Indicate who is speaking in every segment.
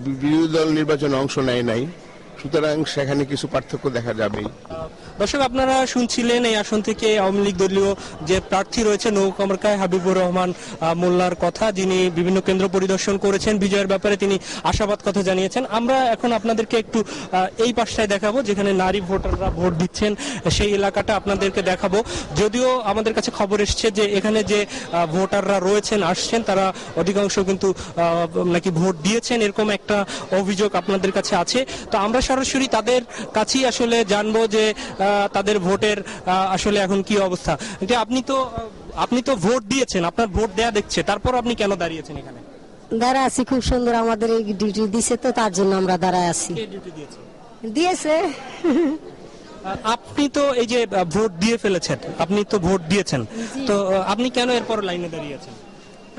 Speaker 1: বিরোধী দল নির্বাচনে অংশ নেয় নাই, সুতরাং সেখানে কিছু পার্থক্য দেখা যাবেই।
Speaker 2: দর্শক, আপনারা শুনছিলেন এই আসন থেকে আওয়ামী লীগ দলীয় যে প্রার্থী রয়েছে নৌকা মার্কায় হাবিবুর রহমান মোল্লার কথা, যিনি বিভিন্ন কেন্দ্র পরিদর্শন করেছেন, বিজয়ের ব্যাপারে তিনি আশাবাদ কথা জানিয়েছেন। আমরা এখন আপনাদেরকে একটু এই পাশটায় দেখাবো যেখানে নারী ভোটাররা ভোট দিচ্ছেন, সেই এলাকাটা আপনাদেরকে দেখাবো। যদিও আমাদের কাছে খবর এসছে যে এখানে যে ভোটাররা রয়েছেন আসছেন তারা অধিকাংশ কিন্তু নাকি ভোট দিয়েছেন, এরকম একটা অভিযোগ আপনাদের কাছে আছে। তো আমরা সরাসরি তাদের কাছেই আসলে জানবো যে তাদের ভোটের আসলে এখন কি অবস্থা। আপনি তো ভোট দিয়েছেন, আপনার ভোট দেয়া দেখছে, তারপর আপনি কেন দাঁড়িয়েছেন এখানে?
Speaker 3: দাঁড়া আছি, খুব সুন্দর আমাদের এই ডিউটি দিছে, তো তার জন্য আমরা দাঁড়ায় আছি।
Speaker 2: কে ডিউটি দিয়েছে?
Speaker 3: দিয়েছে।
Speaker 2: আপনি তো এই যে ভোট দিয়ে ফেলেছেন, আপনি তো ভোট দিয়েছেন, তো আপনি কেন এরপর লাইনে দাঁড়িয়ে আছেন?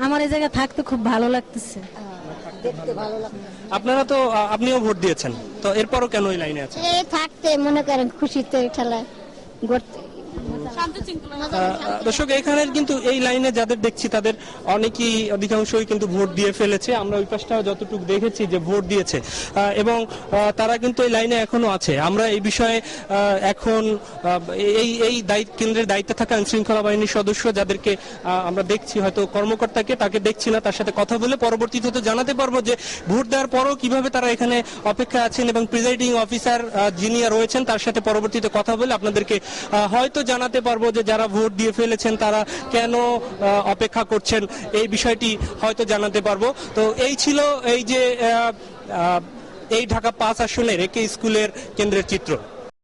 Speaker 3: আমার এই জায়গায় থাকতে খুব ভালো লাগতেছে, দেখতে ভালো লাগছে।
Speaker 2: আপনিও ভোট দিয়েছেন, তো এরপরও কেন এই লাইনে আছেন?
Speaker 3: থাকতে মনে করেন খুশিতে খেলায়
Speaker 2: দর্শক, এখানে কিন্তু এই লাইনে যাদের দেখছি তাদের অধিকাংশই কিন্তু ভোট দিয়ে ফেলেছে। আমরা ওই পাশটাও যতটুকু দেখেছি যে ভোট দিয়েছে এবং তারা কিন্তু এই লাইনে এখনো আছে। আমরা এই বিষয়ে এখন এই কেন্দ্রের দায়িত্বে থাকা আইন শৃঙ্খলা বাহিনীর সদস্য যাদেরকে আমরা দেখছি, হয়তো তাকে দেখছি না, তার সাথে কথা বলে পরবর্তীতে তো জানাতে পারবো যে ভোট দেওয়ার পরও কিভাবে তারা এখানে অপেক্ষায় আছেন, এবং প্রিজাইডিং অফিসার যিনি রয়েছেন তার সাথে পরবর্তীতে কথা বলে আপনাদেরকে হয়তো জানাতে পারবো যে যারা ভোট দিয়ে ফেলেছেন তারা কেন অপেক্ষা করছেন, এই বিষয়টি হয়তো জানাতে পারবো। তো এই ছিল এই যে এই ঢাকা 5 আসনের একে স্কুলের কেন্দ্রের চিত্র।